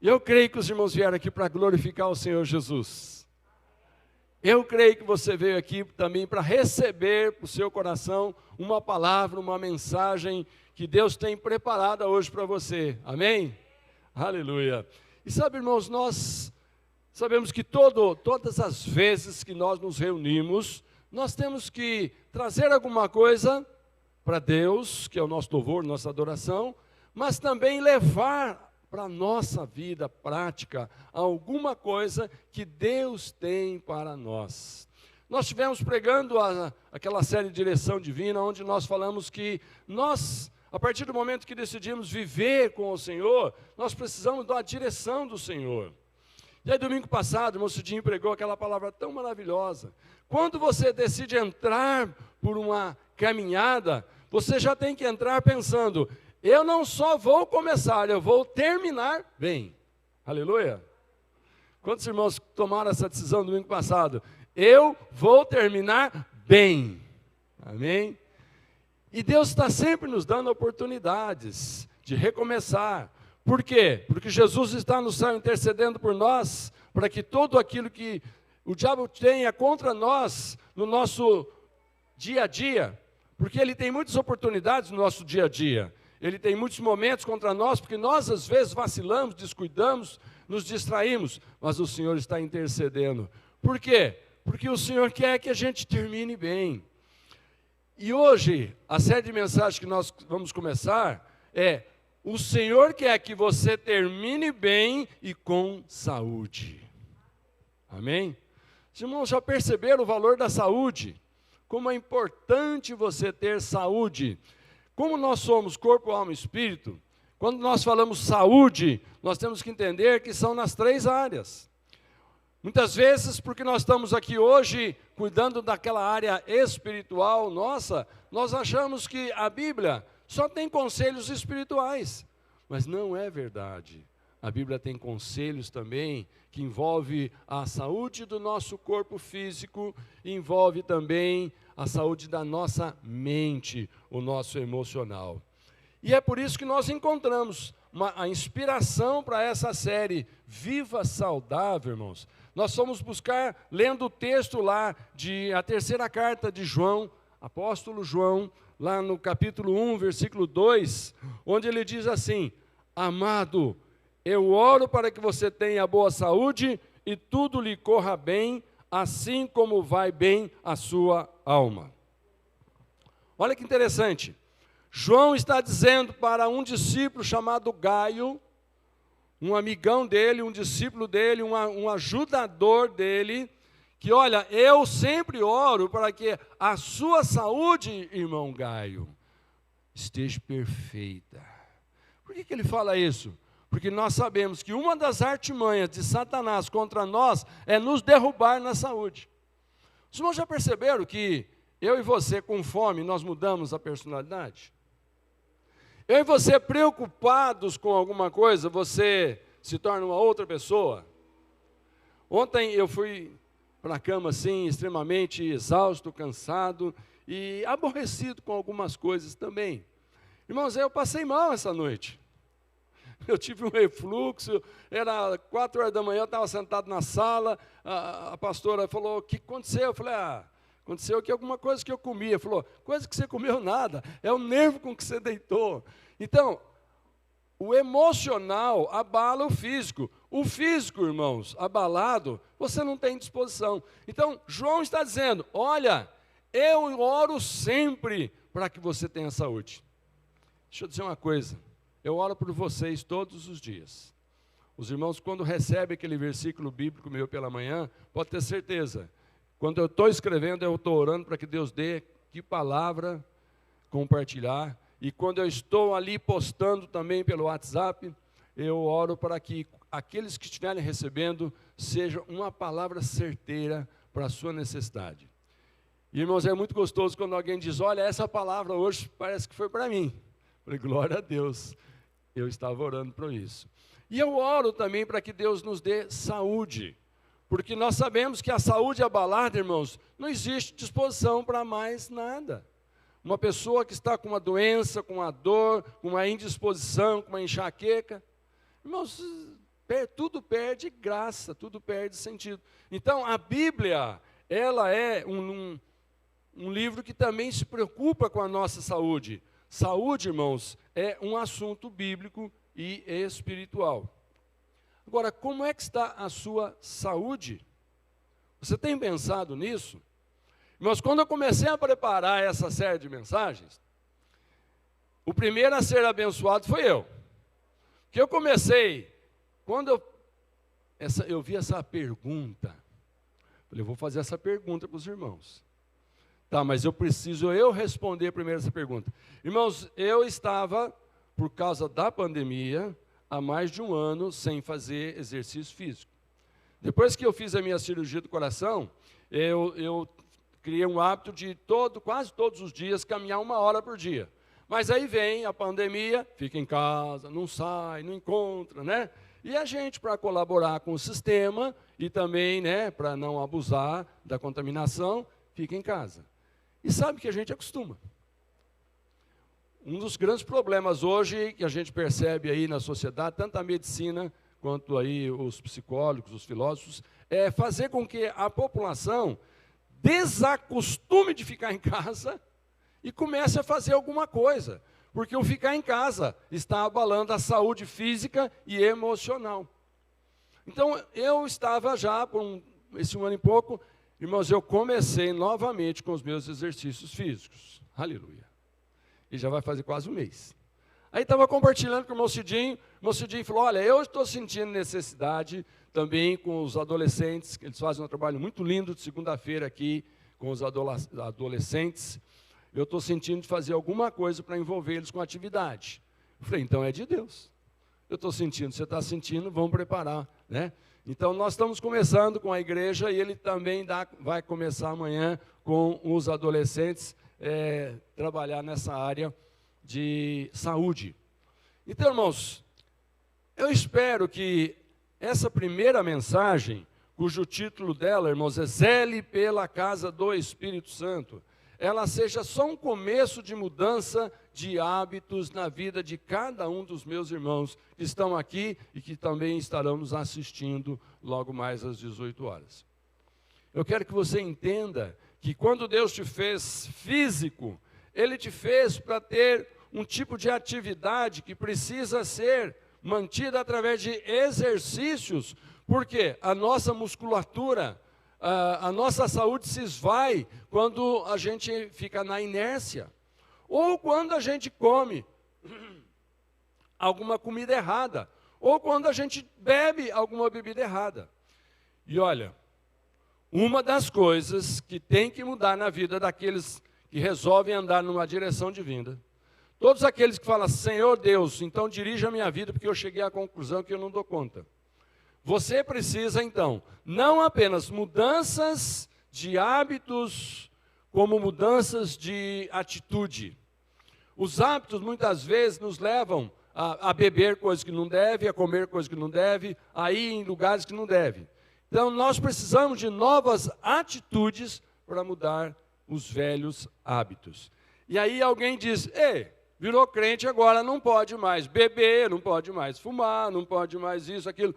Eu creio que os irmãos vieram aqui para glorificar o Senhor Jesus. Eu creio que você veio aqui também para receber para o seu coração uma palavra, uma mensagem que Deus tem preparada hoje para você. Amém? Aleluia. E sabe, irmãos, nós sabemos que todas as vezes que nós nos reunimos, nós temos que trazer alguma coisa para Deus, que é o nosso louvor, nossa adoração, mas também levar para a nossa vida prática alguma coisa que Deus tem para nós. Nós estivemos pregando aquela série de Direção Divina, onde nós falamos que nós, a partir do momento que decidimos viver com o Senhor, nós precisamos da direção do Senhor. E aí, domingo passado, o irmão Cidinho pregou aquela palavra tão maravilhosa. Quando você decide entrar por uma caminhada, você já tem que entrar pensando: eu não só vou começar, eu vou terminar bem. Aleluia. Quantos irmãos tomaram essa decisão no domingo passado? Eu vou terminar bem. Amém? E Deus está sempre nos dando oportunidades de recomeçar. Por quê? Porque Jesus está no céu intercedendo por nós, para que tudo aquilo que o diabo tenha contra nós, no nosso dia a dia, porque ele tem muitas oportunidades no nosso dia a dia, ele tem muitos momentos contra nós, porque nós às vezes vacilamos, descuidamos, nos distraímos, mas o Senhor está intercedendo. Por quê? Porque o Senhor quer que a gente termine bem. E hoje, a série de mensagens que nós vamos começar é: o Senhor quer que você termine bem e com saúde. Amém? Os irmãos já perceberam o valor da saúde? Como é importante você ter saúde. Como nós somos corpo, alma e espírito, quando nós falamos saúde, nós temos que entender que são nas 3 áreas. Muitas vezes, porque nós estamos aqui hoje cuidando daquela área espiritual nossa, nós achamos que a Bíblia só tem conselhos espirituais, mas não é verdade. A Bíblia tem conselhos também que envolve a saúde do nosso corpo físico, envolve também a saúde da nossa mente, o nosso emocional. E é por isso que nós encontramos a inspiração para essa série Viva Saudável, irmãos. Nós fomos buscar, lendo o texto lá, a 3ª carta de João, apóstolo João, lá no capítulo 1, versículo 2, onde ele diz assim: amado, eu oro para que você tenha boa saúde e tudo lhe corra bem, assim como vai bem a sua alma. Olha que interessante. João está dizendo para um discípulo chamado Gaio, um amigão dele, um discípulo dele, um ajudador dele, que olha, eu sempre oro para que a sua saúde, irmão Gaio, esteja perfeita. Por que ele fala isso? Porque nós sabemos que uma das artimanhas de Satanás contra nós é nos derrubar na saúde. Os irmãos já perceberam que eu e você com fome, nós mudamos a personalidade? Eu e você preocupados com alguma coisa, você se torna uma outra pessoa? Ontem eu fui para a cama assim, extremamente exausto, cansado e aborrecido com algumas coisas também. Irmãos, eu passei mal essa noite. Eu tive um refluxo, era 4 horas da manhã, eu estava sentado na sala, a pastora falou: o que aconteceu? Eu falei: aconteceu que alguma coisa que eu comia. Falou: coisa que você comeu nada, é o nervo com que você deitou. Então, o emocional abala o físico. O físico, irmãos, abalado, você não tem disposição. Então, João está dizendo: olha, eu oro sempre para que você tenha saúde. Deixa eu dizer uma coisa, eu oro por vocês todos os dias. Os irmãos, quando recebem aquele versículo bíblico meu pela manhã, pode ter certeza, quando eu estou escrevendo, eu estou orando para que Deus dê que palavra compartilhar. E quando eu estou ali postando também pelo WhatsApp, eu oro para que aqueles que estiverem recebendo, seja uma palavra certeira para a sua necessidade. E, irmãos, é muito gostoso quando alguém diz: olha, essa palavra hoje parece que foi para mim. Eu falei: glória a Deus, eu estava orando por isso. E eu oro também para que Deus nos dê saúde, porque nós sabemos que a saúde abalada, irmãos, não existe disposição para mais nada. Uma pessoa que está com uma doença, com uma dor, com uma indisposição, com uma enxaqueca, irmãos, tudo perde graça, tudo perde sentido. Então, a Bíblia, ela é um livro que também se preocupa com a nossa saúde. Saúde, irmãos, é um assunto bíblico e espiritual. Agora, como é que está a sua saúde? Você tem pensado nisso? Mas quando eu comecei a preparar essa série de mensagens, o primeiro a ser abençoado foi eu. Porque eu comecei, quando eu vi essa pergunta, falei, eu vou fazer essa pergunta para os irmãos. Tá, mas eu preciso responder primeiro essa pergunta. Irmãos, eu estava, por causa da pandemia, há mais de um ano sem fazer exercício físico. Depois que eu fiz a minha cirurgia do coração, eu criei um hábito de quase todos os dias caminhar 1 hora por dia. Mas aí vem a pandemia, fica em casa, não sai, não encontra, né? E a gente, para colaborar com o sistema e também, né, para não abusar da contaminação, fica em casa. E sabe que a gente acostuma. Um dos grandes problemas hoje que a gente percebe aí na sociedade, tanto a medicina quanto aí os psicólogos, os filósofos, é fazer com que a população desacostume de ficar em casa e comece a fazer alguma coisa. Porque o ficar em casa está abalando a saúde física e emocional. Então, eu estava já, por esse 1 ano e pouco, irmãos, eu comecei novamente com os meus exercícios físicos. Aleluia. E já vai fazer quase um mês. Aí estava compartilhando com o irmão Cidinho falou, olha, eu estou sentindo necessidade também com os adolescentes, eles fazem um trabalho muito lindo de segunda-feira aqui com os adolescentes. Eu estou sentindo de fazer alguma coisa para envolver eles com atividade. Eu falei, então é de Deus. Eu estou sentindo, você está sentindo, vamos preparar, né? Então, nós estamos começando com a igreja e ele também vai começar amanhã com os adolescentes, trabalhar nessa área de saúde. Então, irmãos, eu espero que essa primeira mensagem, cujo título dela, irmãos, é Zele pela casa do Espírito Santo, ela seja só um começo de mudança de hábitos na vida de cada um dos meus irmãos que estão aqui e que também estarão nos assistindo logo mais às 18 horas. Eu quero que você entenda que quando Deus te fez físico, Ele te fez para ter um tipo de atividade que precisa ser mantida através de exercícios, porque a nossa musculatura, a nossa saúde se esvai quando a gente fica na inércia, ou quando a gente come alguma comida errada, ou quando a gente bebe alguma bebida errada. E olha, uma das coisas que tem que mudar na vida daqueles que resolvem andar numa direção divina, todos aqueles que falam, Senhor Deus, então dirija a minha vida, porque eu cheguei à conclusão que eu não dou conta. Você precisa, então, não apenas mudanças de hábitos, como mudanças de atitude. Os hábitos, muitas vezes, nos levam a beber coisas que não deve, a comer coisas que não deve, a ir em lugares que não deve. Então, nós precisamos de novas atitudes para mudar os velhos hábitos. E aí alguém diz, virou crente agora, não pode mais beber, não pode mais fumar, não pode mais isso, aquilo.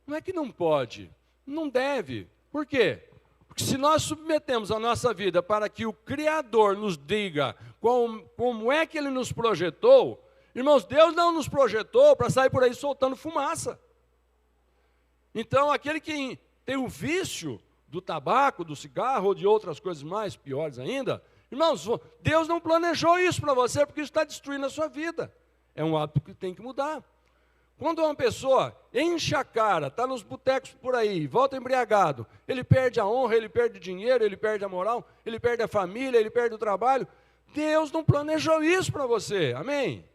Não é que não pode, não deve. Por quê? Porque se nós submetemos a nossa vida para que o Criador nos diga como é que Ele nos projetou, irmãos, Deus não nos projetou para sair por aí soltando fumaça. Então, aquele que tem o vício do tabaco, do cigarro ou de outras coisas mais piores ainda, irmãos, Deus não planejou isso para você porque isso está destruindo a sua vida. É um hábito que tem que mudar. Quando uma pessoa enche a cara, está nos botecos por aí, volta embriagado, ele perde a honra, ele perde dinheiro, ele perde a moral, ele perde a família, ele perde o trabalho. Deus não planejou isso para você, amém?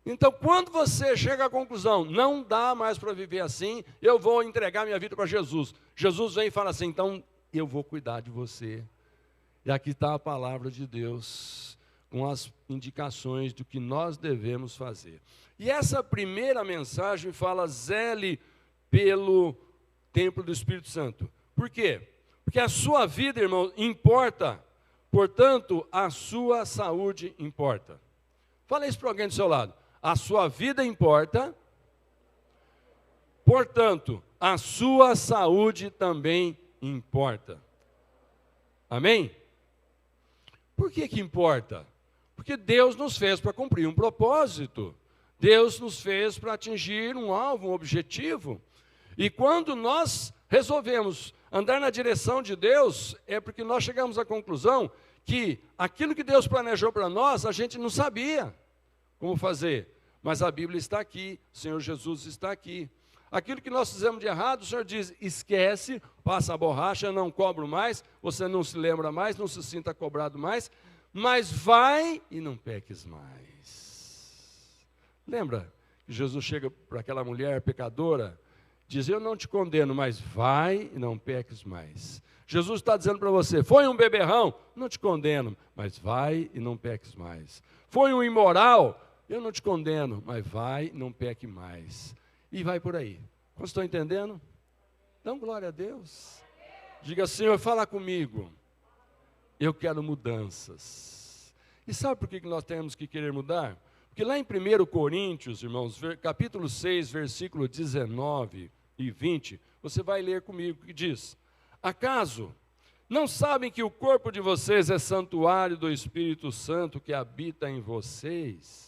Então, quando você chega à conclusão, não dá mais para viver assim, eu vou entregar minha vida para Jesus. Jesus vem e fala assim, então eu vou cuidar de você. E aqui está a palavra de Deus, com as indicações do que nós devemos fazer. E essa primeira mensagem fala, zele pelo templo do Espírito Santo. Por quê? Porque a sua vida, irmão, importa, portanto, a sua saúde importa. Fala isso para alguém do seu lado. A sua vida importa, Portanto, a sua saúde também importa. Amém? Por que que importa? Porque Deus nos fez para cumprir um propósito. Deus nos fez para atingir um alvo, um objetivo. E quando nós resolvemos andar na direção de Deus, é porque nós chegamos à conclusão que aquilo que Deus planejou para nós, a gente não sabia como fazer. Mas a Bíblia está aqui, o Senhor Jesus está aqui. Aquilo que nós fizemos de errado, o Senhor diz, esquece, passa a borracha, não cobro mais, você não se lembra mais, não se sinta cobrado mais, mas vai e não peques mais. Lembra que Jesus chega para aquela mulher pecadora, diz, eu não te condeno, mas vai e não peques mais. Jesus está dizendo para você, foi um beberrão, não te condeno, mas vai e não peques mais. Foi um imoral, eu não te condeno, mas vai e não peque mais. E vai por aí. Vocês estão entendendo? Então, glória a Deus. Diga, Senhor, fala comigo. Eu quero mudanças. E sabe por que nós temos que querer mudar? Porque lá em 1 Coríntios, irmãos, capítulo 6, versículo 19 e 20, você vai ler comigo, que diz, acaso não sabem que o corpo de vocês é santuário do Espírito Santo que habita em vocês,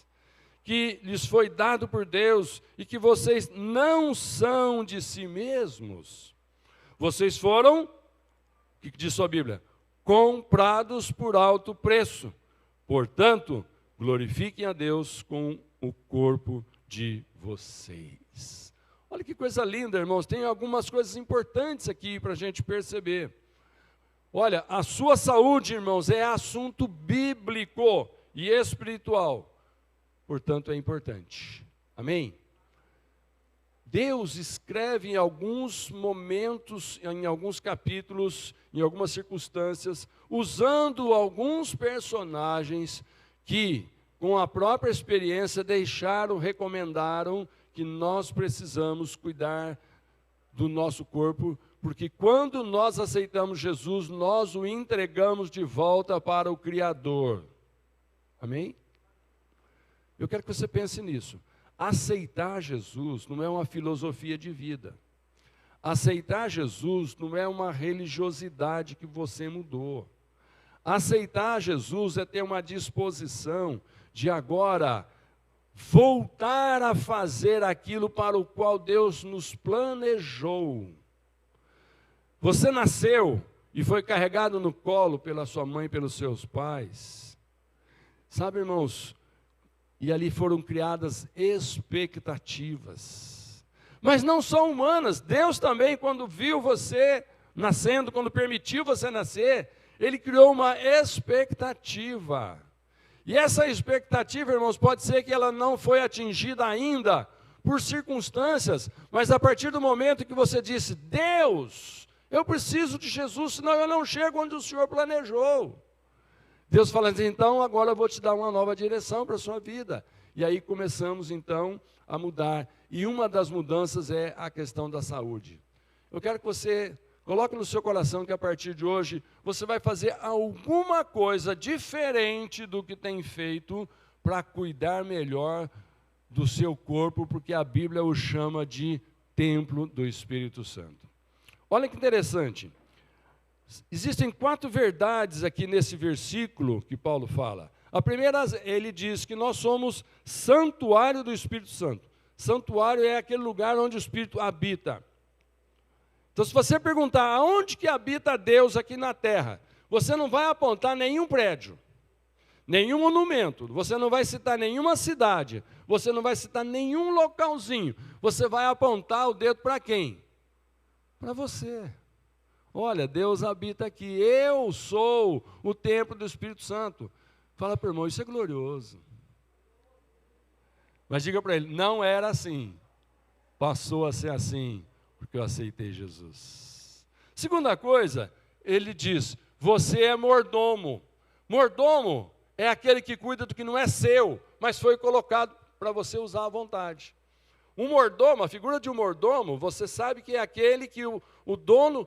que lhes foi dado por Deus e que vocês não são de si mesmos? Vocês foram, o que diz sua Bíblia? Comprados por alto preço. Portanto, glorifiquem a Deus com o corpo de vocês. Olha que coisa linda, irmãos. Tem algumas coisas importantes aqui para a gente perceber. Olha, a sua saúde, irmãos, é assunto bíblico e espiritual. Portanto, é importante. Amém? Deus escreve em alguns momentos, em alguns capítulos, em algumas circunstâncias, usando alguns personagens que, com a própria experiência, recomendaram que nós precisamos cuidar do nosso corpo, porque quando nós aceitamos Jesus, nós o entregamos de volta para o Criador. Amém? Eu quero que você pense nisso. Aceitar Jesus não é uma filosofia de vida. Aceitar Jesus não é uma religiosidade que você mudou. Aceitar Jesus é ter uma disposição de agora voltar a fazer aquilo para o qual Deus nos planejou. Você nasceu e foi carregado no colo pela sua mãe e pelos seus pais. Sabe, irmãos, e ali foram criadas expectativas. Mas não são humanas. Deus também, quando viu você nascendo, quando permitiu você nascer, Ele criou uma expectativa. E essa expectativa, irmãos, pode ser que ela não foi atingida ainda por circunstâncias, mas a partir do momento que você disse, Deus, eu preciso de Jesus, senão eu não chego onde o Senhor planejou. Deus fala assim, então agora eu vou te dar uma nova direção para a sua vida. E aí começamos então a mudar. E uma das mudanças é a questão da saúde. Eu quero que você coloque no seu coração que a partir de hoje você vai fazer alguma coisa diferente do que tem feito para cuidar melhor do seu corpo, porque a Bíblia o chama de templo do Espírito Santo. Olha que interessante. Existem 4 verdades aqui nesse versículo que Paulo fala. A primeira, ele diz que nós somos santuário do Espírito Santo. Santuário é aquele lugar onde o Espírito habita. Então, se você perguntar aonde que habita Deus aqui na terra, você não vai apontar nenhum prédio, nenhum monumento, você não vai citar nenhuma cidade, você não vai citar nenhum localzinho. Você vai apontar o dedo para quem? Para você. Olha, Deus habita aqui, eu sou o templo do Espírito Santo. Fala para o irmão, isso é glorioso. Mas diga para ele, não era assim, passou a ser assim, porque eu aceitei Jesus. Segunda coisa, ele diz, você é mordomo. Mordomo é aquele que cuida do que não é seu, mas foi colocado para você usar à vontade. Um mordomo, a figura de um mordomo, você sabe que é aquele que o dono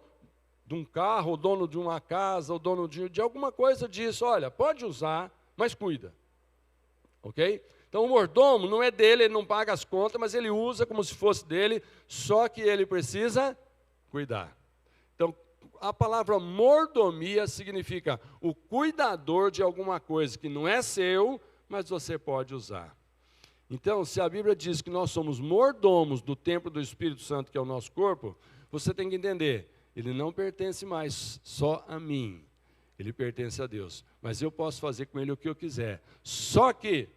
de um carro, o dono de uma casa, o dono de alguma coisa diz, olha, pode usar, mas cuida. Ok? Então o mordomo não é dele, ele não paga as contas, mas ele usa como se fosse dele, só que ele precisa cuidar. Então a palavra mordomia significa o cuidador de alguma coisa que não é seu, mas você pode usar. Então, se a Bíblia diz que nós somos mordomos do templo do Espírito Santo, que é o nosso corpo, você tem que entender, ele não pertence mais só a mim, ele pertence a Deus. Mas eu posso fazer com ele o que eu quiser. Só que,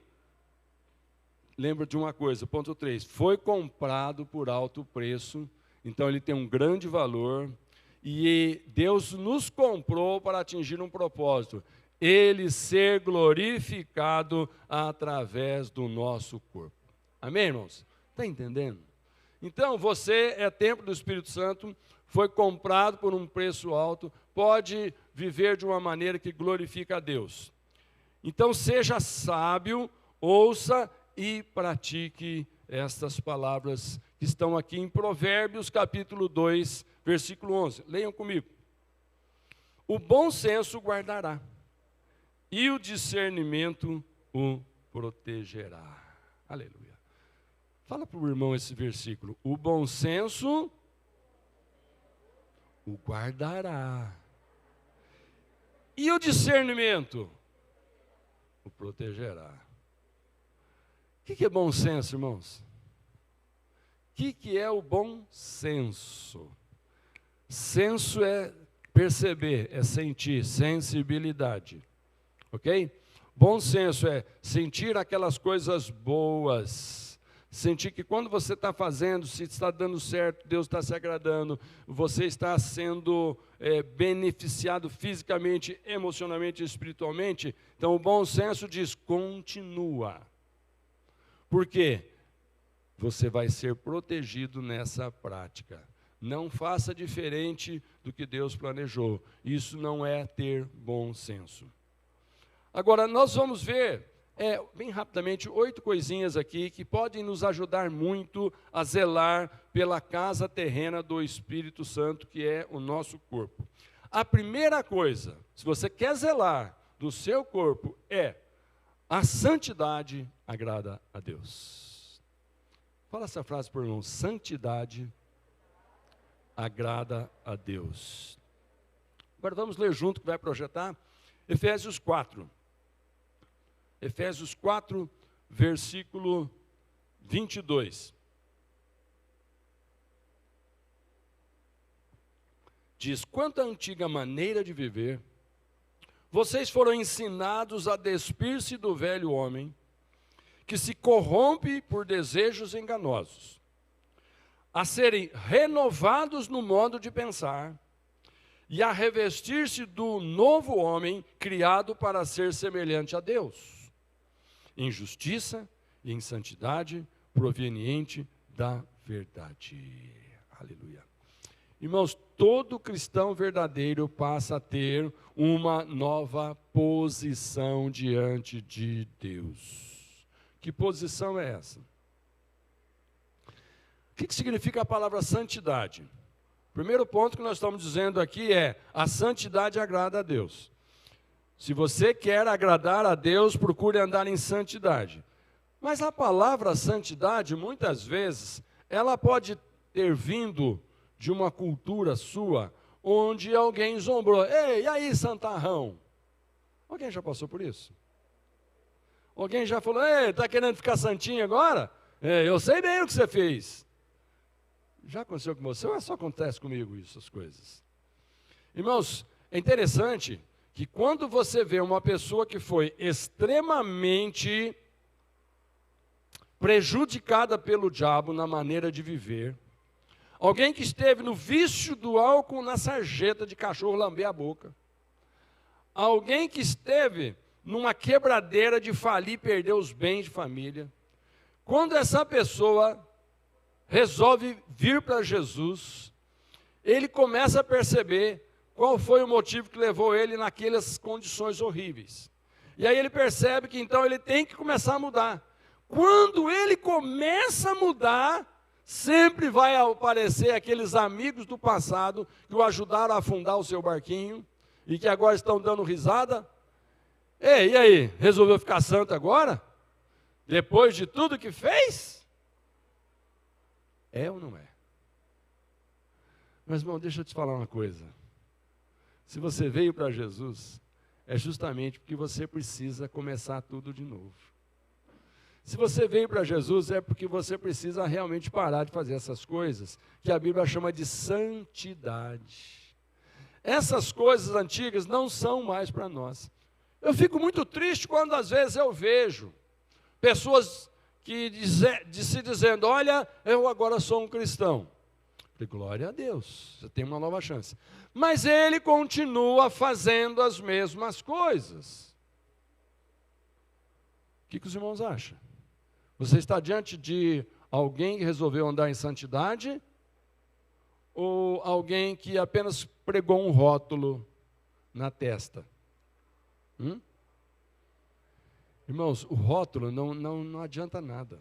lembra de uma coisa, ponto 3, foi comprado por alto preço, então ele tem um grande valor, e Deus nos comprou para atingir um propósito, ele ser glorificado através do nosso corpo. Amém, irmãos? Está entendendo? Então, você é templo do Espírito Santo, foi comprado por um preço alto, pode viver de uma maneira que glorifica a Deus. Então, seja sábio, ouça e pratique estas palavras que estão aqui em Provérbios, capítulo 2, versículo 11. Leiam comigo. O bom senso guardará, e o discernimento o protegerá. Aleluia. Fala para o irmão esse versículo. O bom senso o guardará. E o discernimento o protegerá. O que é bom senso, irmãos? O que é o bom senso? Senso é perceber, é sentir, sensibilidade. Ok? Bom senso é sentir aquelas coisas boas, sentir que quando você está fazendo, se está dando certo, Deus está se agradando, você está sendo beneficiado fisicamente, emocionalmente e espiritualmente. Então o bom senso diz, continua. Por quê? Você vai ser protegido nessa prática. Não faça diferente do que Deus planejou. Isso não é ter bom senso. Agora, nós vamos ver, bem rapidamente, 8 coisinhas aqui que podem nos ajudar muito a zelar pela casa terrena do Espírito Santo, que é o nosso corpo. A primeira coisa, se você quer zelar do seu corpo, a santidade agrada a Deus. Fala essa frase por irmão, santidade agrada a Deus. Agora vamos ler junto, que vai projetar, Efésios 4. Efésios 4, versículo 22. Diz, quanto à antiga maneira de viver, vocês foram ensinados a despir-se do velho homem, que se corrompe por desejos enganosos, a serem renovados no modo de pensar, e a revestir-se do novo homem, criado para ser semelhante a Deus, em justiça e em santidade, proveniente da verdade. Aleluia. Irmãos, todo cristão verdadeiro passa a ter uma nova posição diante de Deus. Que posição é essa? O que significa a palavra santidade? O primeiro ponto que nós estamos dizendo aqui é, a santidade agrada a Deus. Se você quer agradar a Deus, procure andar em santidade. Mas a palavra santidade, muitas vezes, ela pode ter vindo de uma cultura sua, onde alguém zombrou. Ei, e aí, santarrão? Alguém já passou por isso? Alguém já falou, ei, está querendo ficar santinho agora? Eu sei bem o que você fez. Já aconteceu com você ou só acontece comigo isso, essas coisas? Irmãos, é interessante que quando você vê uma pessoa que foi extremamente prejudicada pelo diabo na maneira de viver, alguém que esteve no vício do álcool na sarjeta de cachorro lamber a boca, alguém que esteve numa quebradeira de falir e perder os bens de família, quando essa pessoa resolve vir para Jesus, ele começa a perceber qual foi o motivo que levou ele naquelas condições horríveis. E aí ele percebe que então ele tem que começar a mudar. Quando ele começa a mudar, sempre vai aparecer aqueles amigos do passado que o ajudaram a afundar o seu barquinho e que agora estão dando risada. Ei, e aí, resolveu ficar santo agora? Depois de tudo que fez? É ou não é? Mas, irmão, deixa eu te falar uma coisa. Se você veio para Jesus, é justamente porque você precisa começar tudo de novo. Se você veio para Jesus, é porque você precisa realmente parar de fazer essas coisas que a Bíblia chama de santidade. Essas coisas antigas não são mais para nós. Eu fico muito triste quando às vezes eu vejo pessoas que se dizendo, olha, eu agora sou um cristão. Falei, glória a Deus, você tem uma nova chance. Mas ele continua fazendo as mesmas coisas. O que os irmãos acham? Você está diante de alguém que resolveu andar em santidade? Ou alguém que apenas pregou um rótulo na testa? Irmãos, o rótulo não adianta nada.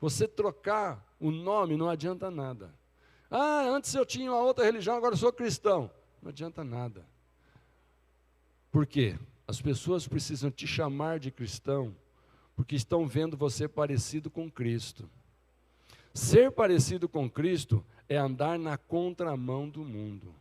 Você trocar o nome não adianta nada. Ah, antes eu tinha uma outra religião, agora eu sou cristão. Não adianta nada. Por quê? As pessoas precisam te chamar de cristão porque estão vendo você parecido com Cristo. Ser parecido com Cristo é andar na contramão do mundo.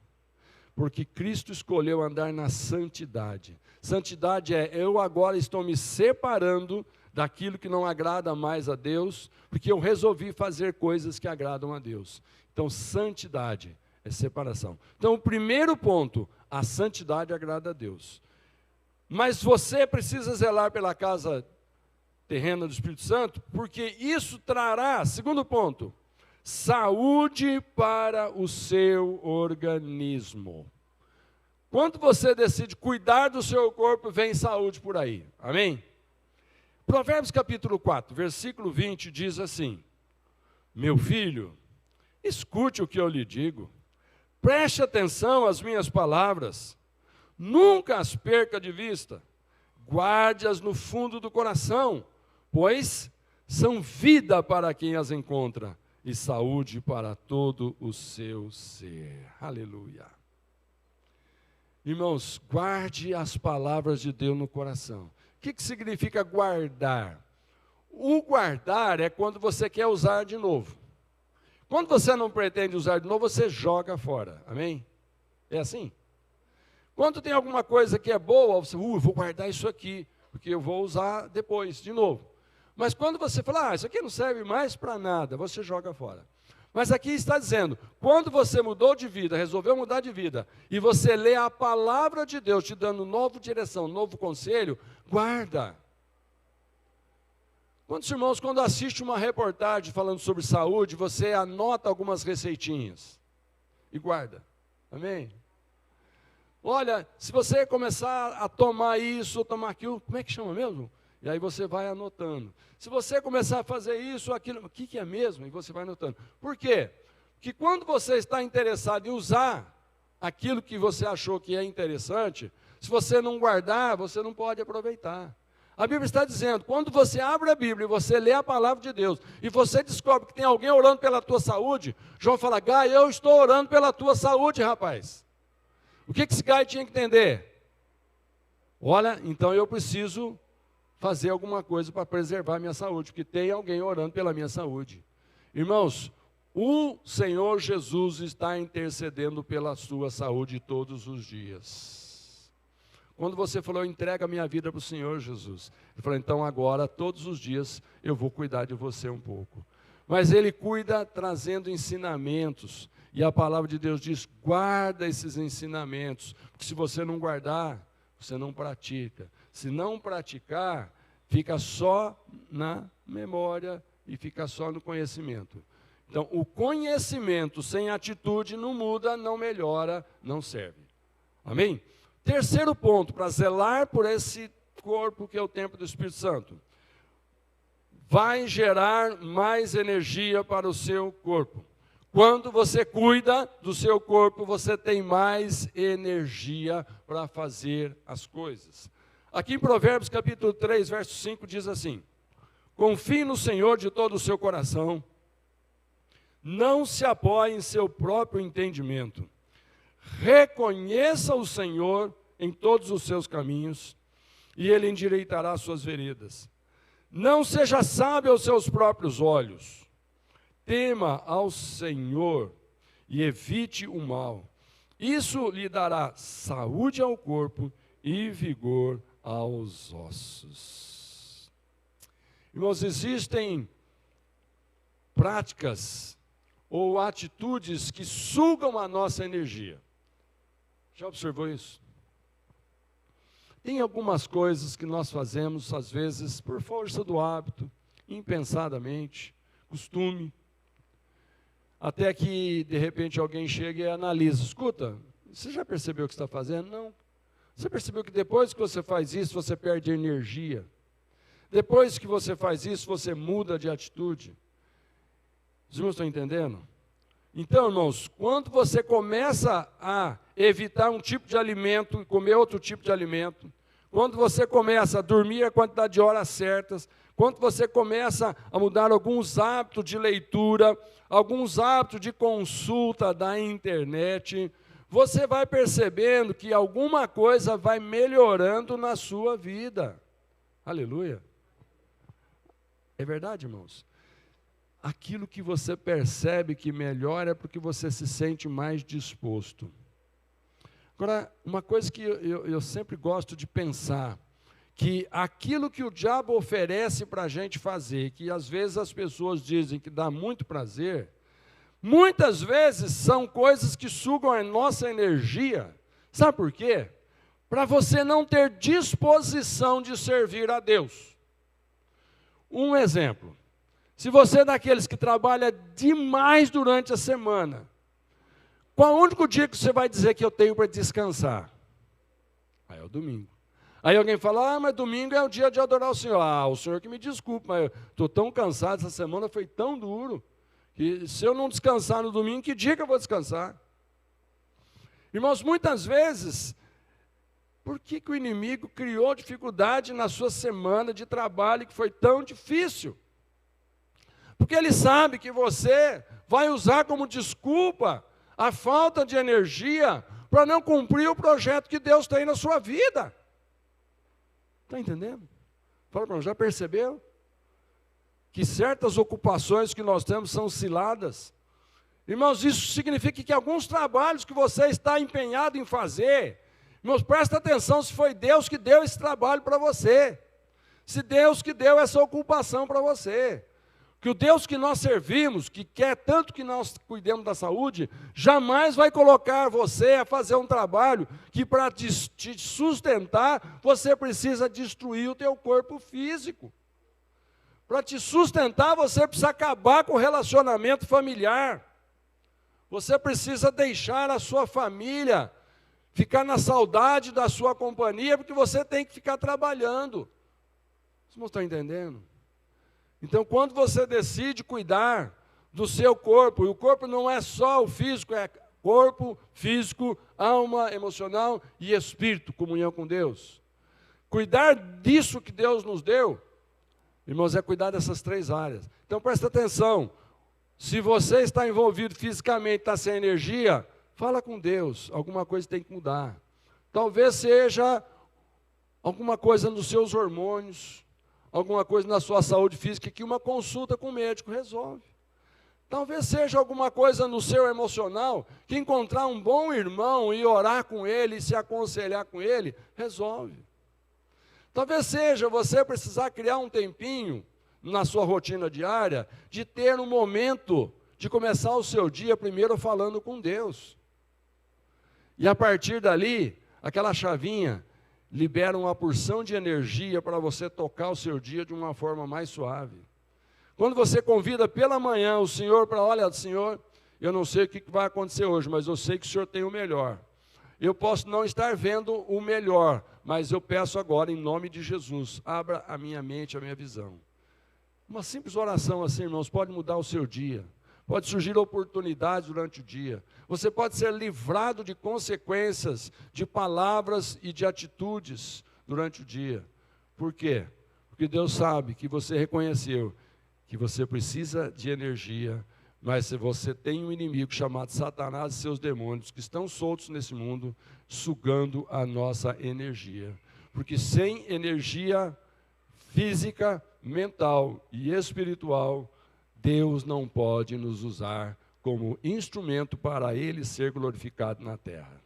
Porque Cristo escolheu andar na santidade. Santidade é, eu agora estou me separando daquilo que não agrada mais a Deus, porque eu resolvi fazer coisas que agradam a Deus. Então, santidade é separação. Então, o primeiro ponto, a santidade agrada a Deus. Mas você precisa zelar pela casa terrena do Espírito Santo, porque isso trará, segundo ponto, saúde para o seu organismo. Quando você decide cuidar do seu corpo, vem saúde por aí. Amém? Provérbios capítulo 4, versículo 20 diz assim: meu filho, escute o que eu lhe digo, preste atenção às minhas palavras, nunca as perca de vista, guarde-as no fundo do coração, pois são vida para quem as encontra e saúde para todo o seu ser. Aleluia. Irmãos, guarde as palavras de Deus no coração. O que significa guardar? O guardar é quando você quer usar de novo. Quando você não pretende usar de novo, você joga fora. Amém? É assim? Quando tem alguma coisa que é boa, você, vou guardar isso aqui, porque eu vou usar depois, de novo. Mas quando você fala, isso aqui não serve mais para nada, você joga fora. Mas aqui está dizendo, quando você mudou de vida, resolveu mudar de vida, e você lê a palavra de Deus te dando nova direção, novo conselho, guarda. Quantos irmãos, quando assiste uma reportagem falando sobre saúde, você anota algumas receitinhas e guarda? Amém? Olha, se você começar a tomar isso, tomar aquilo, como é que chama mesmo? E aí você vai anotando. Se você começar a fazer isso, aquilo, o que é mesmo? E você vai anotando. Por quê? Porque quando você está interessado em usar aquilo que você achou que é interessante, se você não guardar, você não pode aproveitar. A Bíblia está dizendo, quando você abre a Bíblia e você lê a palavra de Deus, e você descobre que tem alguém orando pela tua saúde, João fala, Gai, eu estou orando pela tua saúde, rapaz. O que esse Gai tinha que entender? Olha, então eu preciso fazer alguma coisa para preservar a minha saúde, porque tem alguém orando pela minha saúde. Irmãos, o Senhor Jesus está intercedendo pela sua saúde todos os dias. Quando você falou, entrega a minha vida para o Senhor Jesus, ele falou, então agora, todos os dias, eu vou cuidar de você um pouco. Mas ele cuida trazendo ensinamentos, e a palavra de Deus diz, guarda esses ensinamentos, porque se você não guardar, você não pratica. Se não praticar, fica só na memória e fica só no conhecimento. Então, o conhecimento sem atitude não muda, não melhora, não serve. Amém? Terceiro ponto, para zelar por esse corpo que é o templo do Espírito Santo. Vai gerar mais energia para o seu corpo. Quando você cuida do seu corpo, você tem mais energia para fazer as coisas. Aqui em Provérbios capítulo 3, verso 5, diz assim, confie no Senhor de todo o seu coração, não se apoie em seu próprio entendimento, reconheça o Senhor em todos os seus caminhos, e Ele endireitará as suas veredas. Não seja sábio aos seus próprios olhos. Tema ao Senhor e evite o mal. Isso lhe dará saúde ao corpo e vigor aos ossos. Irmãos, existem práticas ou atitudes que sugam a nossa energia. Já observou isso? Tem algumas coisas que nós fazemos, às vezes, por força do hábito, impensadamente, costume, até que, de repente, alguém chega e analisa. Escuta, você já percebeu o que está fazendo? Não. Você percebeu que depois que você faz isso, você perde energia? Depois que você faz isso, você muda de atitude? Os irmãos estão entendendo? Então, irmãos, quando você começa a evitar um tipo de alimento e comer outro tipo de alimento, quando você começa a dormir a quantidade de horas certas, quando você começa a mudar alguns hábitos de leitura, alguns hábitos de consulta da internet, você vai percebendo que alguma coisa vai melhorando na sua vida. Aleluia. É verdade, irmãos? Aquilo que você percebe que melhora é porque você se sente mais disposto. Agora, uma coisa que eu sempre gosto de pensar, que aquilo que o diabo oferece para a gente fazer, que às vezes as pessoas dizem que dá muito prazer, muitas vezes são coisas que sugam a nossa energia. Sabe por quê? Para você não ter disposição de servir a Deus. Um exemplo. Se você é daqueles que trabalha demais durante a semana, qual é o único dia que você vai dizer que eu tenho para descansar? Aí é o domingo. Aí alguém fala, mas domingo é o dia de adorar o Senhor. O Senhor que me desculpe, mas eu estou tão cansado, essa semana foi tão duro, que se eu não descansar no domingo, que dia que eu vou descansar? Irmãos, muitas vezes, por que o inimigo criou dificuldade na sua semana de trabalho que foi tão difícil? Porque ele sabe que você vai usar como desculpa a falta de energia para não cumprir o projeto que Deus tem na sua vida. Está entendendo? Fala para mim, já percebeu? Que certas ocupações que nós temos são ciladas. Irmãos, isso significa que alguns trabalhos que você está empenhado em fazer, irmãos, presta atenção se foi Deus que deu esse trabalho para você. Se Deus que deu essa ocupação para você. Que o Deus que nós servimos, que quer tanto que nós cuidemos da saúde, jamais vai colocar você a fazer um trabalho que para te sustentar, você precisa destruir o teu corpo físico. Para te sustentar, você precisa acabar com o relacionamento familiar. Você precisa deixar a sua família ficar na saudade da sua companhia, porque você tem que ficar trabalhando. Vocês não estão entendendo? Então, quando você decide cuidar do seu corpo, e o corpo não é só o físico, é corpo, físico, alma, emocional e espírito, comunhão com Deus. Cuidar disso que Deus nos deu, irmãos, é cuidar dessas três áreas. Então, presta atenção, se você está envolvido fisicamente, está sem energia, fala com Deus, alguma coisa tem que mudar. Talvez seja alguma coisa nos seus hormônios, alguma coisa na sua saúde física que uma consulta com o médico resolve. Talvez seja alguma coisa no seu emocional que encontrar um bom irmão e orar com ele e se aconselhar com ele, resolve. Talvez seja você precisar criar um tempinho na sua rotina diária de ter um momento de começar o seu dia primeiro falando com Deus. E a partir dali, aquela chavinha libera uma porção de energia para você tocar o seu dia de uma forma mais suave. Quando você convida pela manhã o Senhor para, olha, Senhor, eu não sei o que vai acontecer hoje, mas eu sei que o Senhor tem o melhor. Eu posso não estar vendo o melhor, mas eu peço agora, em nome de Jesus, abra a minha mente, a minha visão. Uma simples oração assim, irmãos, pode mudar o seu dia. Pode surgir oportunidades durante o dia. Você pode ser livrado de consequências, de palavras e de atitudes durante o dia. Por quê? Porque Deus sabe que você reconheceu que você precisa de energia, mas se você tem um inimigo chamado Satanás e seus demônios que estão soltos nesse mundo, sugando a nossa energia. Porque sem energia física, mental e espiritual, Deus não pode nos usar como instrumento para Ele ser glorificado na terra.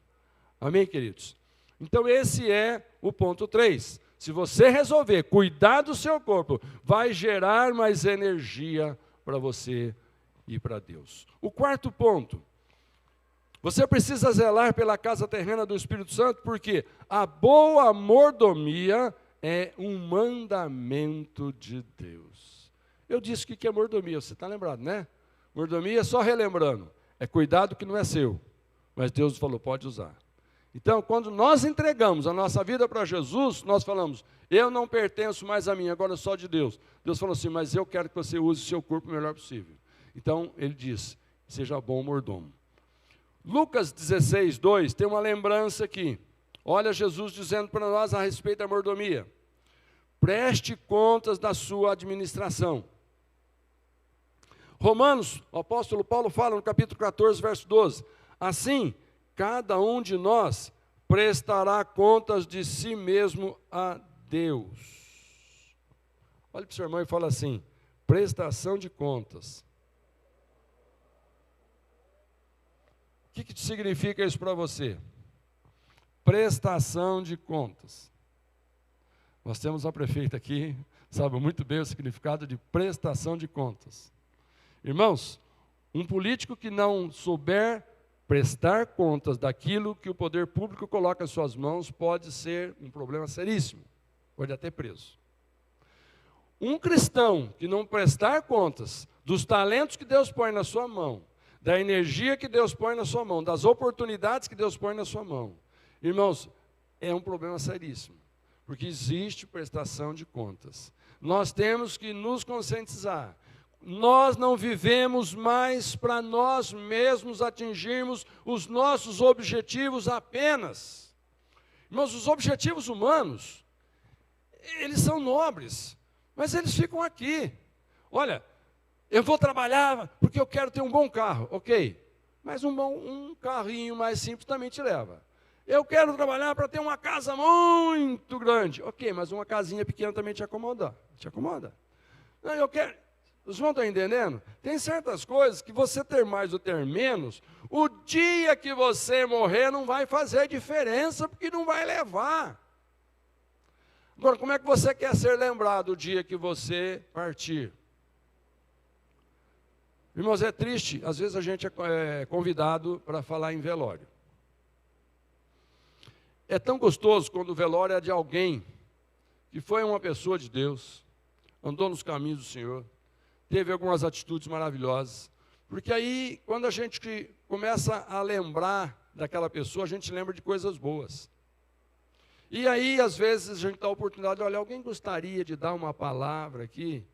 Amém, queridos? Então esse é o ponto 3. Se você resolver cuidar do seu corpo, vai gerar mais energia para você e para Deus. O quarto ponto. Você precisa zelar pela casa terrena do Espírito Santo, porque a boa mordomia é um mandamento de Deus. Eu disse que é mordomia, você está lembrado, né? Mordomia, só relembrando, é cuidado que não é seu, mas Deus falou, pode usar. Então, quando nós entregamos a nossa vida para Jesus, nós falamos, eu não pertenço mais a mim, agora só de Deus. Deus falou assim, mas eu quero que você use o seu corpo o melhor possível. Então, ele diz, seja bom mordomo. Lucas 16, 2, tem uma lembrança aqui. Olha Jesus dizendo para nós a respeito da mordomia. Preste contas da sua administração. Romanos, o apóstolo Paulo fala no capítulo 14, verso 12. Assim, cada um de nós prestará contas de si mesmo a Deus. Olha para o seu irmão e fala assim, prestação de contas. O que significa isso para você? Prestação de contas. Nós temos uma prefeita aqui, sabe muito bem o significado de prestação de contas. Irmãos, um político que não souber prestar contas daquilo que o poder público coloca em suas mãos pode ser um problema seríssimo, pode até preso. Um cristão que não prestar contas dos talentos que Deus põe na sua mão, da energia que Deus põe na sua mão, das oportunidades que Deus põe na sua mão, irmãos, é um problema seríssimo, porque existe prestação de contas. Nós temos que nos conscientizar. Nós não vivemos mais para nós mesmos atingirmos os nossos objetivos apenas. Irmãos, os objetivos humanos, eles são nobres, mas eles ficam aqui. Olha, eu vou trabalhar porque eu quero ter um bom carro, ok, mas um carrinho mais simples também te leva. Eu quero trabalhar para ter uma casa muito grande, ok, mas uma casinha pequena também te acomoda. Não, eu quero... Os irmãos estão entendendo? Tem certas coisas que você ter mais ou ter menos, o dia que você morrer não vai fazer diferença, porque não vai levar. Agora, como é que você quer ser lembrado o dia que você partir? Irmãos, é triste, às vezes a gente é convidado para falar em velório. É tão gostoso quando o velório é de alguém que foi uma pessoa de Deus, andou nos caminhos do Senhor, teve algumas atitudes maravilhosas, porque aí, quando a gente começa a lembrar daquela pessoa, a gente lembra de coisas boas. E aí, às vezes, a gente dá a oportunidade, olha, alguém gostaria de dar uma palavra aqui?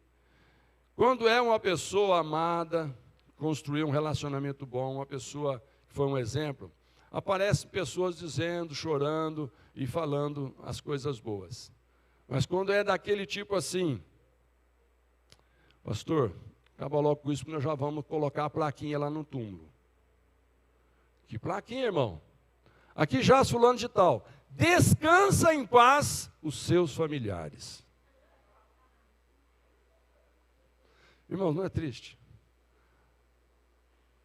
Quando é uma pessoa amada, construiu um relacionamento bom, uma pessoa que foi um exemplo, aparecem pessoas dizendo, chorando e falando as coisas boas. Mas quando é daquele tipo assim, pastor, acaba logo com isso, porque nós já vamos colocar a plaquinha lá no túmulo. Que plaquinha, irmão? Aqui já fulano de tal. Descansa em paz os seus familiares. Irmão, não é triste?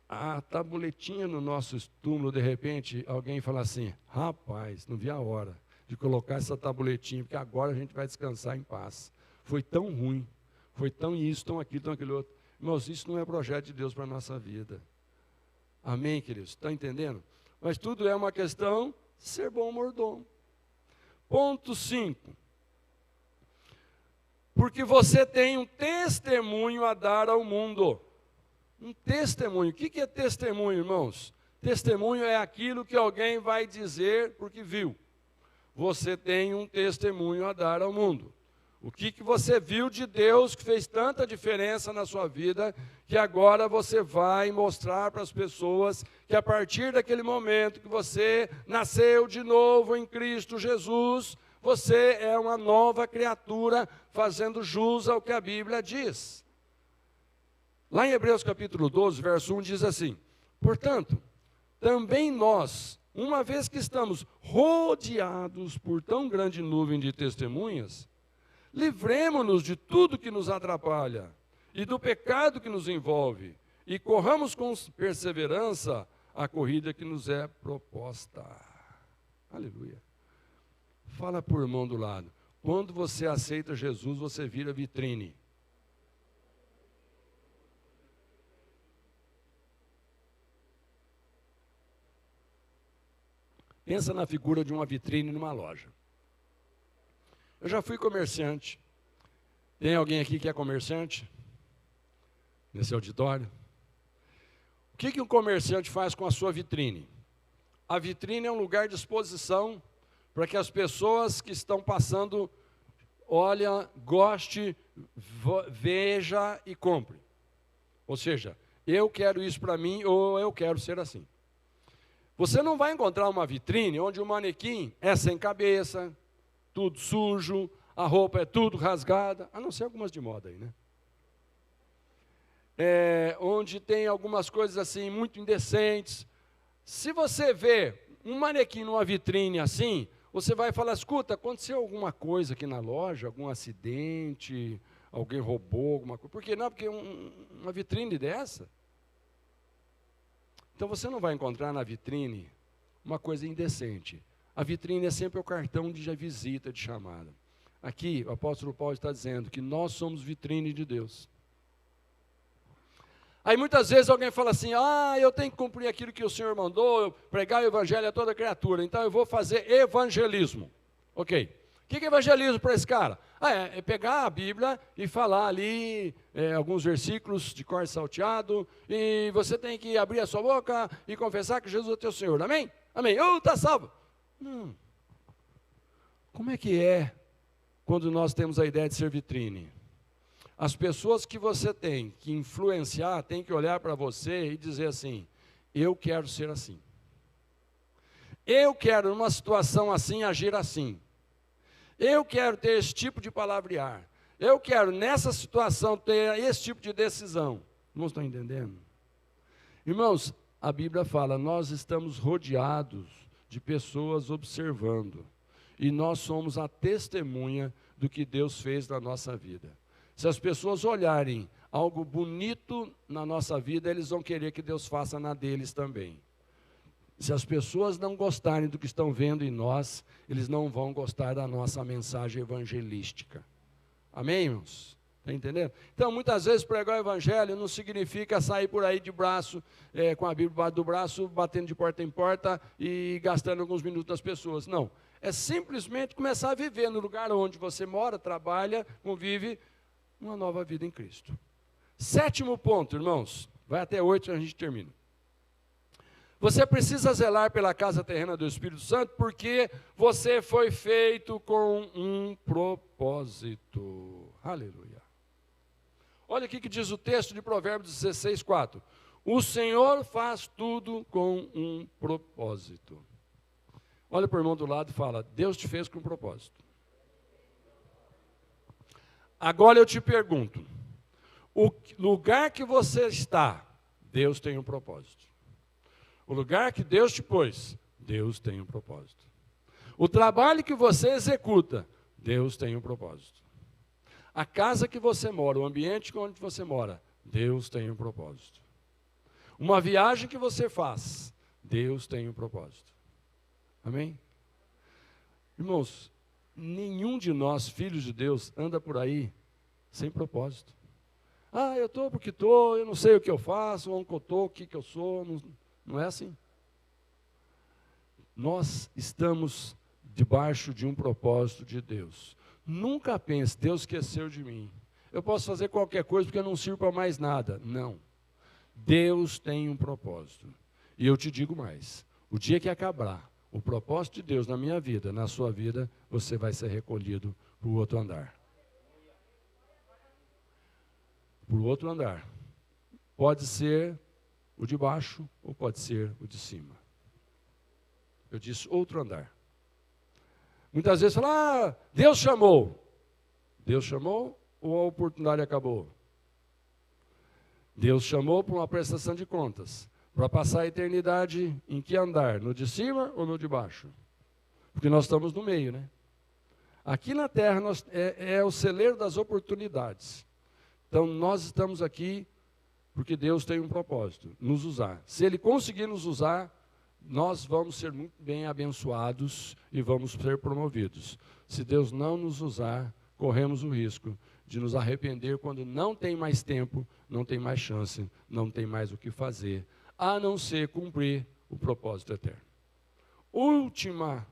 A tabuletinha no nosso túmulo, de repente, alguém fala assim, rapaz, não vi a hora de colocar essa tabuletinha, porque agora a gente vai descansar em paz. Foi tão ruim. Foi tão isso, tão aquilo, tão aquele outro. Irmãos, isso não é projeto de Deus para a nossa vida. Amém, queridos? Está entendendo? Mas tudo é uma questão de ser bom mordomo. Ponto 5. Porque você tem um testemunho a dar ao mundo. Um testemunho. O que é testemunho, irmãos? Testemunho é aquilo que alguém vai dizer porque viu. Você tem um testemunho a dar ao mundo. O que você viu de Deus que fez tanta diferença na sua vida, que agora você vai mostrar para as pessoas que a partir daquele momento que você nasceu de novo em Cristo Jesus, você é uma nova criatura fazendo jus ao que a Bíblia diz. Lá em Hebreus capítulo 12, verso 1 diz assim, portanto, também nós, uma vez que estamos rodeados por tão grande nuvem de testemunhas, livremo-nos de tudo que nos atrapalha e do pecado que nos envolve, e corramos com perseverança a corrida que nos é proposta. Aleluia. Fala para o irmão do lado. Quando você aceita Jesus, você vira vitrine. Pensa na figura de uma vitrine numa loja. Eu já fui comerciante. Tem alguém aqui que é comerciante? Nesse auditório? O que um comerciante faz com a sua vitrine? A vitrine é um lugar de exposição para que as pessoas que estão passando, olha, goste, veja e compre. Ou seja, eu quero isso para mim ou eu quero ser assim. Você não vai encontrar uma vitrine onde o manequim é sem cabeça, tudo sujo, a roupa é tudo rasgada, a não ser algumas de moda aí, né? Onde tem algumas coisas assim muito indecentes. Se você vê um manequim numa vitrine assim, você vai falar, escuta, aconteceu alguma coisa aqui na loja, algum acidente, alguém roubou alguma coisa. Por que não? Porque uma vitrine dessa. Então você não vai encontrar na vitrine uma coisa indecente. A vitrine é sempre o cartão de visita, de chamada. Aqui o apóstolo Paulo está dizendo que nós somos vitrine de Deus. Aí muitas vezes alguém fala assim, eu tenho que cumprir aquilo que o Senhor mandou, pregar o evangelho a toda criatura, então eu vou fazer evangelismo. Ok. O que é evangelismo para esse cara? É pegar a Bíblia e falar ali alguns versículos de cor salteado, e você tem que abrir a sua boca e confessar que Jesus é teu Senhor. Amém? Amém. Está salvo. Não. Como é que é quando nós temos a ideia de ser vitrine? As pessoas que você tem que influenciar, têm que olhar para você e dizer assim, eu quero ser assim. Eu quero, numa situação assim, agir assim. Eu quero ter esse tipo de palavrear. Eu quero, nessa situação, ter esse tipo de decisão. Não estão entendendo? Irmãos, a Bíblia fala, nós estamos rodeados de pessoas observando. E nós somos a testemunha do que Deus fez na nossa vida. Se as pessoas olharem algo bonito na nossa vida, eles vão querer que Deus faça na deles também. Se as pessoas não gostarem do que estão vendo em nós, eles não vão gostar da nossa mensagem evangelística. Amém, irmãos? Está entendendo? Então, muitas vezes pregar o evangelho não significa sair por aí de braço, com a Bíblia debaixo do braço, batendo de porta em porta e gastando alguns minutos das pessoas. Não. É simplesmente começar a viver no lugar onde você mora, trabalha, convive, uma nova vida em Cristo. 7º ponto, irmãos. Vai até 8 e a gente termina. Você precisa zelar pela casa terrena do Espírito Santo porque você foi feito com um propósito. Aleluia. Olha aqui que diz o texto de Provérbios 16:4. O Senhor faz tudo com um propósito. Olha para o irmão do lado e fala, Deus te fez com um propósito. Agora eu te pergunto, o lugar que você está, Deus tem um propósito. O lugar que Deus te pôs, Deus tem um propósito. O trabalho que você executa, Deus tem um propósito. A casa que você mora, o ambiente onde você mora, Deus tem um propósito. Uma viagem que você faz, Deus tem um propósito. Amém? Irmãos, nenhum de nós, filhos de Deus, anda por aí sem propósito. Eu estou porque estou, eu não sei o que eu faço, onde eu estou, o que eu sou, não é assim. Nós estamos debaixo de um propósito de Deus. Nunca pense, Deus esqueceu de mim. Eu posso fazer qualquer coisa porque eu não sirvo para mais nada. Não. Deus tem um propósito. E eu te digo mais, o dia que acabar o propósito de Deus na minha vida, na sua vida, você vai ser recolhido para o outro andar. Para o outro andar. Pode ser o de baixo ou pode ser o de cima. Eu disse outro andar. Muitas vezes fala, Deus chamou. Deus chamou ou a oportunidade acabou? Deus chamou para uma prestação de contas. Para passar a eternidade em que andar? No de cima ou no de baixo? Porque nós estamos no meio, né? Aqui na terra é o celeiro das oportunidades. Então nós estamos aqui porque Deus tem um propósito, nos usar. Se Ele conseguir nos usar, nós vamos ser muito bem abençoados e vamos ser promovidos. Se Deus não nos usar, corremos o risco de nos arrepender quando não tem mais tempo, não tem mais chance, não tem mais o que fazer, a não ser cumprir o propósito eterno. Última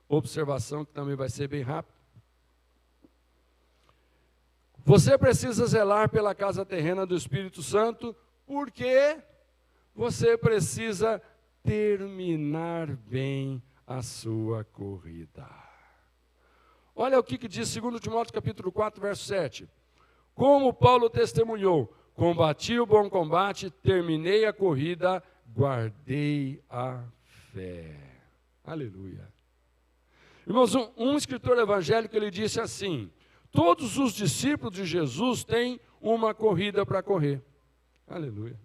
observação, que também vai ser bem rápida. Você precisa zelar pela casa terrena do Espírito Santo, porque você precisa terminar bem a sua corrida. Olha o que diz 2 Timóteo capítulo 4, verso 7. Como Paulo testemunhou, combati o bom combate, terminei a corrida, guardei a fé. Aleluia. Irmãos, um escritor evangélico, ele disse assim: todos os discípulos de Jesus têm uma corrida para correr. Aleluia.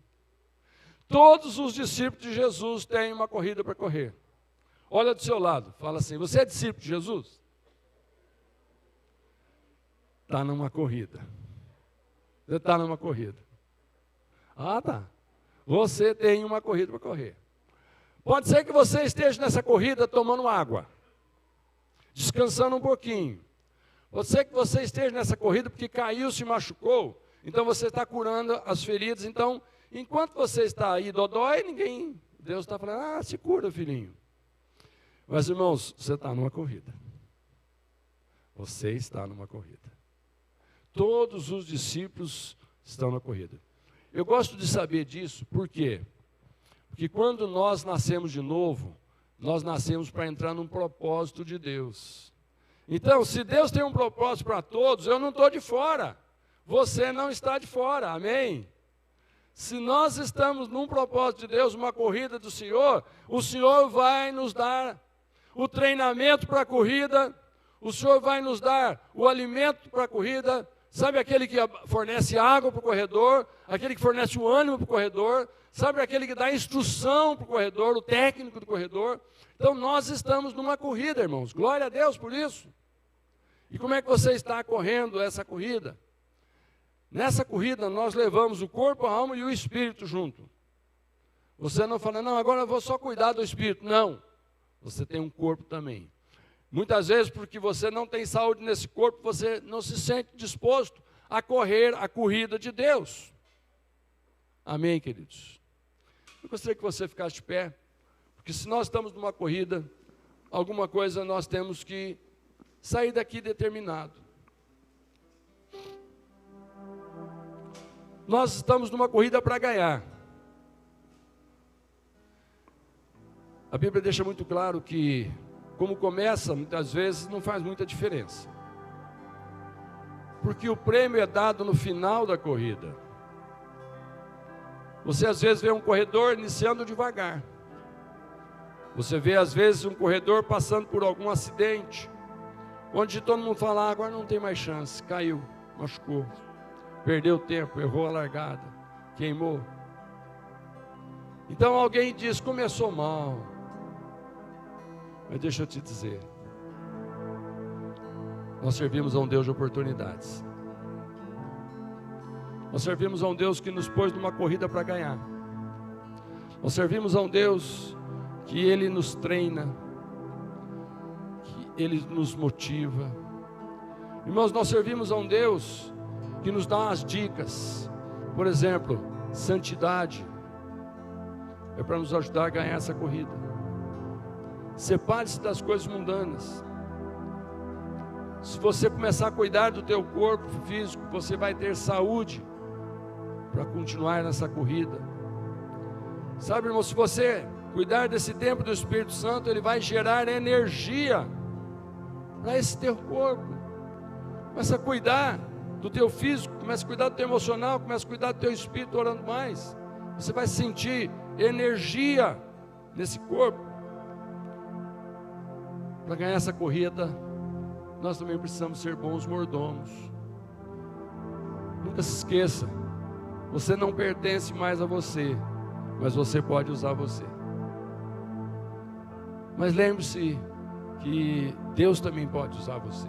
Todos os discípulos de Jesus têm uma corrida para correr. Olha do seu lado, fala assim: você é discípulo de Jesus? Está numa corrida. Você está numa corrida. Ah, tá. Você tem uma corrida para correr. Pode ser que você esteja nessa corrida tomando água, descansando um pouquinho. Pode ser que você esteja nessa corrida porque caiu, se machucou, então você está curando as feridas. Então, enquanto você está aí dodói, Deus está falando: se cura, filhinho. Mas, irmãos, você está numa corrida. Você está numa corrida. Todos os discípulos estão na corrida. Eu gosto de saber disso, por quê? Porque quando nós nascemos de novo, nós nascemos para entrar num propósito de Deus. Então, se Deus tem um propósito para todos, eu não estou de fora. Você não está de fora, amém? Se nós estamos num propósito de Deus, uma corrida do Senhor, o Senhor vai nos dar o treinamento para a corrida, o Senhor vai nos dar o alimento para a corrida. Sabe aquele que fornece água para o corredor, aquele que fornece o ânimo para o corredor, sabe aquele que dá instrução para o corredor, o técnico do corredor. Então nós estamos numa corrida, irmãos, glória a Deus por isso. E como é que você está correndo essa corrida? Nessa corrida nós levamos o corpo, a alma e o espírito junto. Você não fala: não, agora eu vou só cuidar do espírito. Não, você tem um corpo também. Muitas vezes, porque você não tem saúde nesse corpo, você não se sente disposto a correr a corrida de Deus. Amém, queridos? Eu gostaria que você ficasse de pé, porque se nós estamos numa corrida, alguma coisa nós temos que sair daqui determinado. Nós estamos numa corrida para ganhar. A Bíblia deixa muito claro que como começa, muitas vezes não faz muita diferença. Porque o prêmio é dado no final da corrida. Você às vezes vê um corredor iniciando devagar. Você vê às vezes um corredor passando por algum acidente, onde todo mundo fala: agora não tem mais chance, caiu, machucou, perdeu tempo, errou a largada, queimou. Então alguém diz: começou mal. Mas deixa eu te dizer, nós servimos a um Deus de oportunidades. Nós servimos a um Deus que nos pôs numa corrida para ganhar. Nós servimos a um Deus que Ele nos treina, que Ele nos motiva. Irmãos, nós servimos a um Deus que nos dá as dicas. Por exemplo, santidade é para nos ajudar a ganhar essa corrida. Separe-se das coisas mundanas. Se você começar a cuidar do teu corpo físico, você vai ter saúde para continuar nessa corrida. Sabe, irmão, se você cuidar desse templo do Espírito Santo, ele vai gerar energia para esse teu corpo. Começa a cuidar do teu físico, começa a cuidar do teu emocional, começa a cuidar do teu espírito orando mais. Você vai sentir energia nesse corpo. Para ganhar essa corrida, nós também precisamos ser bons mordomos. Nunca se esqueça, você não pertence mais a você, mas você pode usar você. Mas lembre-se que Deus também pode usar você.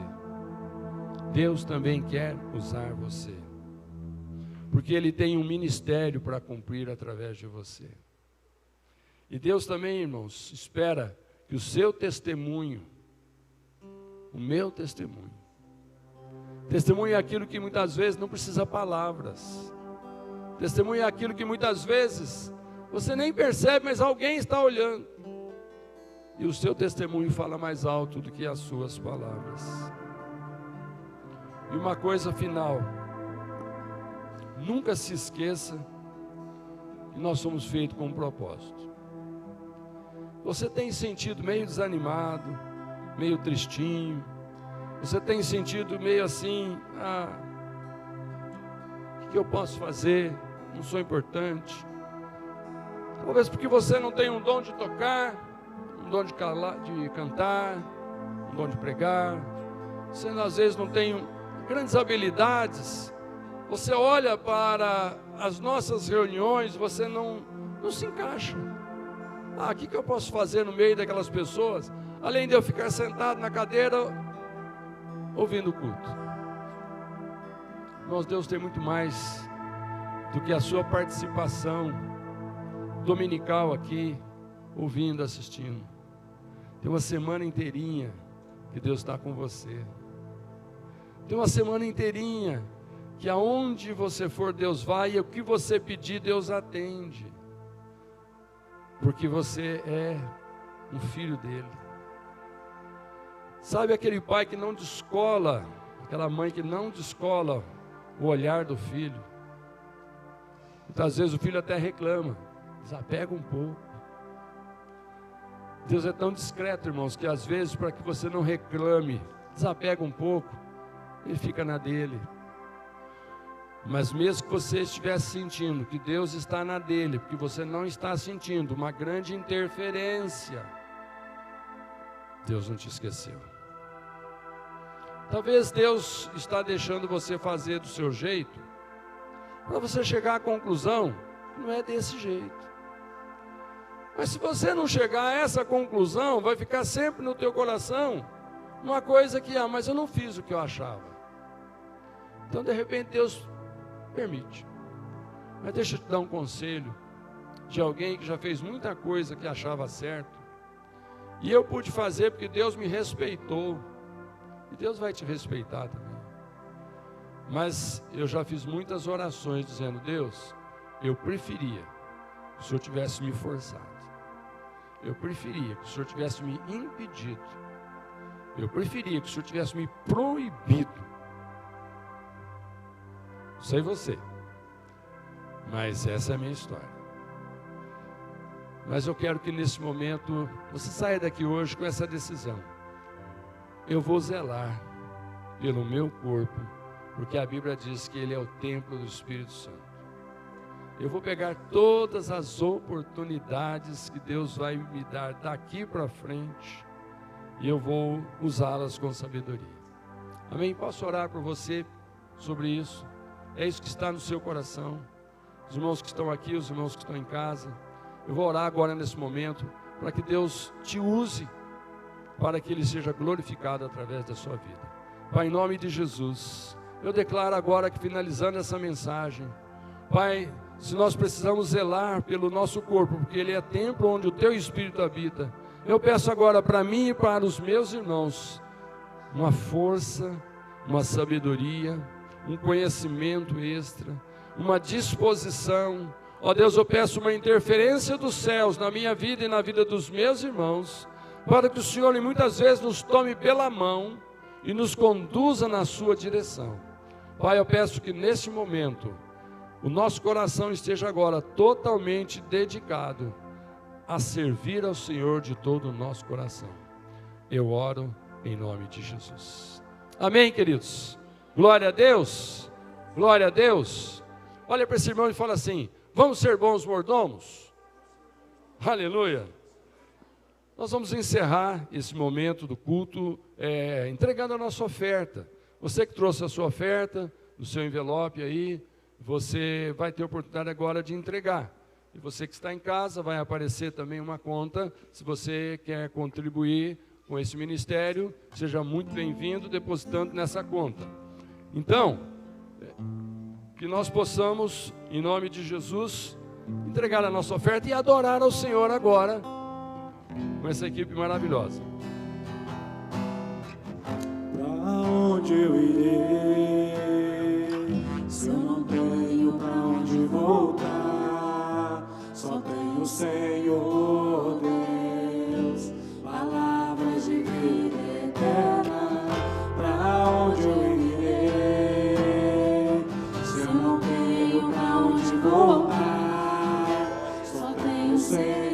Deus também quer usar você, porque Ele tem um ministério para cumprir através de você. E Deus também, irmãos, espera que o seu testemunho, o meu testemunho é aquilo que muitas vezes não precisa palavras. Testemunho é aquilo que muitas vezes você nem percebe, mas alguém está olhando. E o seu testemunho fala mais alto do que as suas palavras. E uma coisa final, nunca se esqueça que nós somos feitos com um propósito. Você tem sentido meio desanimado, meio tristinho, você tem sentido meio assim, o que eu posso fazer? Não sou importante. Talvez porque você não tem um dom de tocar, um dom de cantar, um dom de pregar. Você às vezes não tem grandes habilidades. Você olha para as nossas reuniões, você não se encaixa. O que eu posso fazer no meio daquelas pessoas, além de eu ficar sentado na cadeira, ouvindo o culto? Irmãos, Deus tem muito mais do que a sua participação dominical aqui, ouvindo, assistindo. Tem uma semana inteirinha que Deus está com você. Tem uma semana inteirinha que aonde você for, Deus vai, e o que você pedir, Deus atende. Porque você é um filho dele. Sabe aquele pai que não descola, aquela mãe que não descola o olhar do filho? Muitas vezes o filho até reclama, desapega um pouco. Deus é tão discreto, irmãos, que às vezes para que você não reclame, desapega um pouco, ele fica na dele. Mas mesmo que você estivesse sentindo que Deus está na dele, porque você não está sentindo uma grande interferência, Deus não te esqueceu. Talvez Deus está deixando você fazer do seu jeito, para você chegar à conclusão que não é desse jeito. Mas se você não chegar a essa conclusão, vai ficar sempre no teu coração uma coisa que, mas eu não fiz o que eu achava. Então de repente Deus permite. Mas deixa eu te dar um conselho de alguém que já fez muita coisa que achava certo, e eu pude fazer porque Deus me respeitou, e Deus vai te respeitar também. Mas eu já fiz muitas orações dizendo: Deus, eu preferia que o Senhor tivesse me forçado, eu preferia que o Senhor tivesse me impedido, eu preferia que o Senhor tivesse me proibido. Não sei você, mas essa é a minha história. Mas eu quero que nesse momento você saia daqui hoje com essa decisão: eu vou zelar pelo meu corpo, porque a Bíblia diz que ele é o templo do Espírito Santo. Eu vou pegar todas as oportunidades que Deus vai me dar daqui para frente, e eu vou usá-las com sabedoria. Amém? Posso orar por você sobre isso? É isso que está no seu coração. Os irmãos que estão aqui, os irmãos que estão em casa, eu vou orar agora nesse momento, para que Deus te use, para que Ele seja glorificado através da sua vida. Pai, em nome de Jesus, eu declaro agora que, finalizando essa mensagem, Pai, se nós precisamos zelar pelo nosso corpo, porque ele é templo onde o Teu Espírito habita, eu peço agora para mim e para os meus irmãos, uma força, uma sabedoria, um conhecimento extra, uma disposição. Ó Deus, eu peço uma interferência dos céus na minha vida e na vida dos meus irmãos, para que o Senhor muitas vezes nos tome pela mão e nos conduza na sua direção. Pai, eu peço que nesse momento o nosso coração esteja agora totalmente dedicado a servir ao Senhor de todo o nosso coração. Eu oro em nome de Jesus. Amém, queridos? Glória a Deus, glória a Deus. Olha para esse irmão e fala assim: vamos ser bons mordomos? Aleluia. Nós vamos encerrar esse momento do culto entregando a nossa oferta. Você que trouxe a sua oferta no seu envelope aí, você vai ter a oportunidade agora de entregar. E você que está em casa, vai aparecer também uma conta, se você quer contribuir com esse ministério, seja muito bem-vindo depositando nessa conta. Então, que nós possamos, em nome de Jesus, entregar a nossa oferta e adorar ao Senhor agora, com essa equipe maravilhosa. Pra onde eu irei, se eu não tenho pra onde voltar? Só tenho o Senhor Deus, palavras de vida eterna. Pra onde eu irei, se eu não tenho pra onde voltar? Só tenho o Senhor